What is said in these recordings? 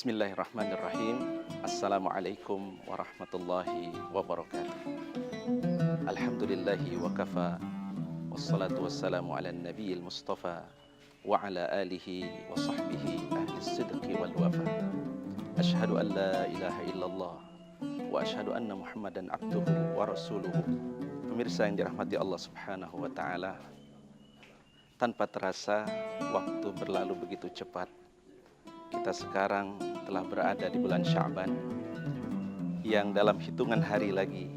Bismillahirrahmanirrahim. Assalamualaikum warahmatullahi wabarakatuh. Alhamdulillahi wa kafa, wassalatu wassalamu ala nabiyil mustafa wa ala alihi wa sahbihi ahli sidqi wal wafa. Ashhadu an la ilaha illallah wa ashhadu anna muhammadan abduhu wa rasuluhu. Pemirsa yang dirahmati Allah subhanahu wa ta'ala, tanpa terasa waktu berlalu begitu cepat. Kita sekarang telah berada di bulan Sya'ban, yang dalam hitungan hari lagi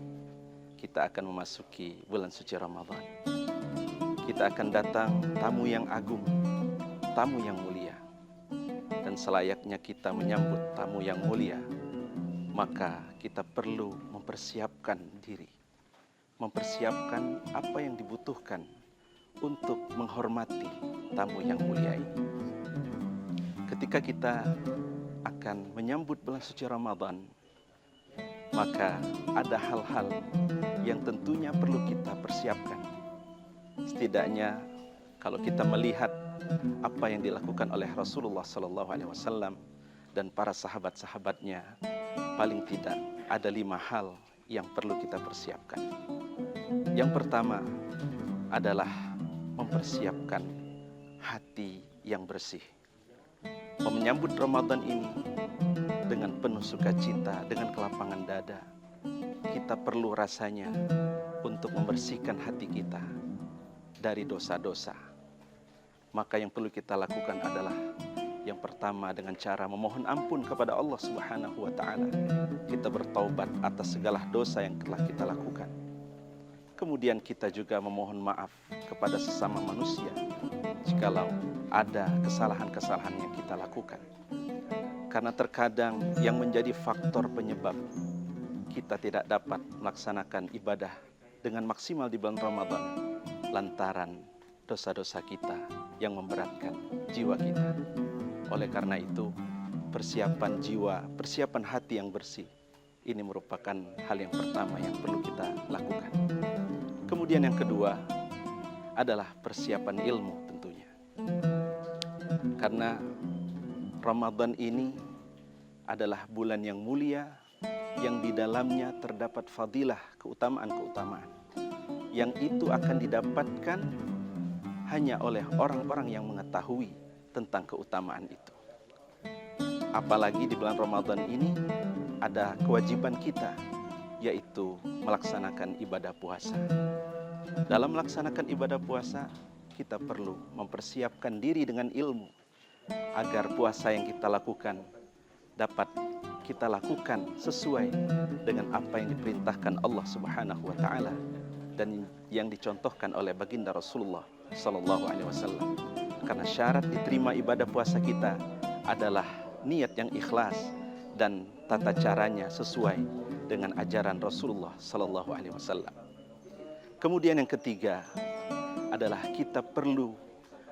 kita akan memasuki bulan suci Ramadan. Kita akan datang tamu yang agung, tamu yang mulia. Dan selayaknya kita menyambut tamu yang mulia, maka kita perlu mempersiapkan diri, mempersiapkan apa yang dibutuhkan untuk menghormati tamu yang mulia ini. Ketika kita akan menyambut bulan suci Ramadan, maka ada hal-hal yang tentunya perlu kita persiapkan. Setidaknya kalau kita melihat apa yang dilakukan oleh Rasulullah SAW dan para sahabat-sahabatnya, paling tidak ada 5 hal yang perlu kita persiapkan. Yang pertama adalah mempersiapkan hati yang bersih. Menyambut Ramadan ini dengan penuh sukacita, dengan kelapangan dada. Kita perlu rasanya untuk membersihkan hati kita dari dosa-dosa. Maka yang perlu kita lakukan adalah yang pertama dengan cara memohon ampun kepada Allah Subhanahu wa ta'ala. Kita bertaubat atas segala dosa yang telah kita lakukan. Kemudian kita juga memohon maaf kepada sesama manusia jikalau ada kesalahan-kesalahan yang kita lakukan. Karena terkadang yang menjadi faktor penyebab kita tidak dapat melaksanakan ibadah dengan maksimal di bulan Ramadan lantaran dosa-dosa kita yang memberatkan jiwa kita. Oleh karena itu, persiapan jiwa, persiapan hati yang bersih ini merupakan hal yang pertama yang perlu kita lakukan. Kemudian yang kedua adalah persiapan ilmu tentunya. Karena Ramadan ini adalah bulan yang mulia, yang di dalamnya terdapat fadilah, keutamaan-keutamaan, yang itu akan didapatkan hanya oleh orang-orang yang mengetahui tentang keutamaan itu. Apalagi di bulan Ramadan ini ada kewajiban kita, yaitu melaksanakan ibadah puasa. Dalam melaksanakan ibadah puasa, kita perlu mempersiapkan diri dengan ilmu agar puasa yang kita lakukan dapat kita lakukan sesuai dengan apa yang diperintahkan Allah Subhanahu wa ta'ala dan yang dicontohkan oleh baginda Rasulullah sallallahu alaihi wasallam. Karena syarat diterima ibadah puasa kita adalah niat yang ikhlas dan tata caranya sesuai dengan ajaran Rasulullah sallallahu alaihi wasallam. Kemudian yang ketiga adalah kita perlu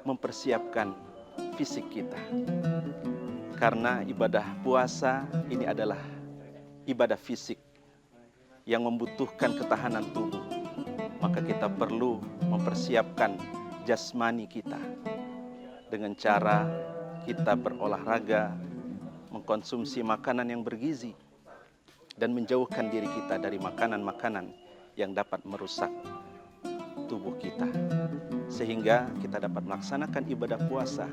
mempersiapkan fisik kita. Karena ibadah puasa ini adalah ibadah fisik yang membutuhkan ketahanan tubuh. Maka kita perlu mempersiapkan jasmani kita dengan cara kita berolahraga, mengkonsumsi makanan yang bergizi, dan menjauhkan diri kita dari makanan-makanan yang dapat merusak tubuh kita, sehingga kita dapat melaksanakan ibadah puasa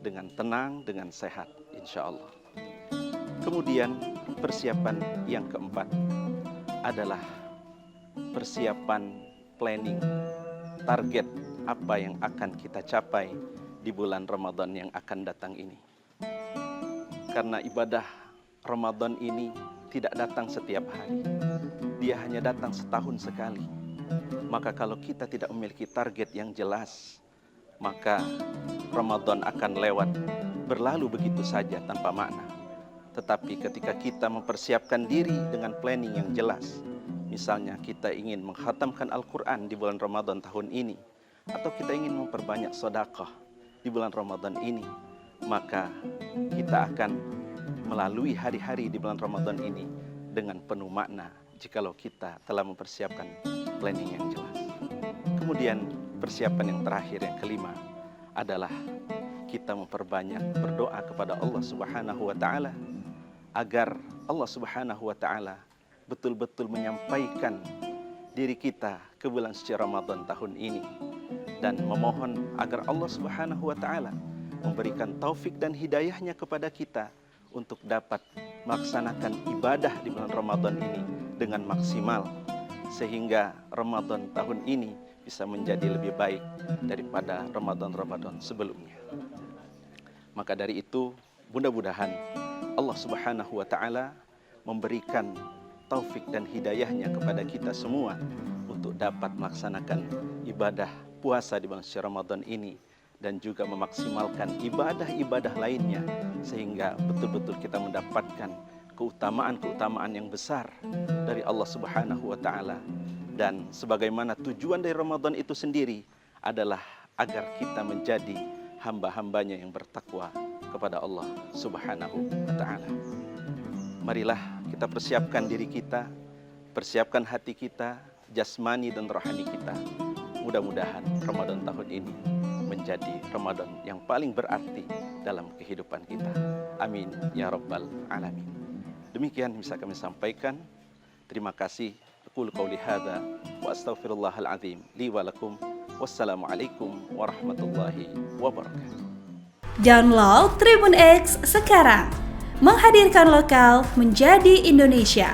dengan tenang, dengan sehat, insya Allah. Kemudian persiapan yang keempat adalah persiapan planning, target apa yang akan kita capai di bulan Ramadan yang akan datang ini. Karena ibadah Ramadan ini tidak datang setiap hari, dia hanya datang setahun sekali. Maka kalau kita tidak memiliki target yang jelas, maka Ramadan akan lewat, berlalu begitu saja tanpa makna. Tetapi ketika kita mempersiapkan diri dengan planning yang jelas, misalnya kita ingin menghatamkan Al-Quran di bulan Ramadan tahun ini, atau kita ingin memperbanyak sedekah di bulan Ramadan ini, maka kita akan melalui hari-hari di bulan Ramadan ini dengan penuh makna jikalau kita telah mempersiapkan planning yang jelas. Kemudian persiapan yang terakhir, yang kelima adalah kita memperbanyak berdoa kepada Allah Subhanahu wa taala agar Allah Subhanahu wa taala betul-betul menyampaikan diri kita ke bulan suci Ramadan tahun ini, dan memohon agar Allah Subhanahu wa taala memberikan taufik dan hidayahnya kepada kita untuk dapat melaksanakan ibadah di bulan Ramadan ini dengan maksimal, sehingga Ramadan tahun ini bisa menjadi lebih baik daripada Ramadan-Ramadan sebelumnya. Maka dari itu, mudah-mudahan Allah Subhanahu wa taala memberikan taufik dan hidayahnya kepada kita semua untuk dapat melaksanakan ibadah puasa di bulan suci Ramadan ini, dan juga memaksimalkan ibadah-ibadah lainnya, sehingga betul-betul kita mendapatkan keutamaan-keutamaan yang besar dari Allah Subhanahu wa taala. Dan sebagaimana tujuan dari Ramadan itu sendiri adalah agar kita menjadi hamba-hambanya yang bertakwa kepada Allah Subhanahu wa ta'ala. Marilah kita persiapkan diri kita, persiapkan hati kita, jasmani dan rohani kita. Mudah-mudahan Ramadan tahun ini menjadi Ramadan yang paling berarti dalam kehidupan kita. Amin ya rabbal alamin. Demikian bisa kami sampaikan. Terima kasih. Aqulu qauli hadza wa astaghfirullahal azim li wa lakum. Wassalamualaikum warahmatullahi wabarakatuh. Download Tribun X sekarang, menghadirkan lokal menjadi Indonesia.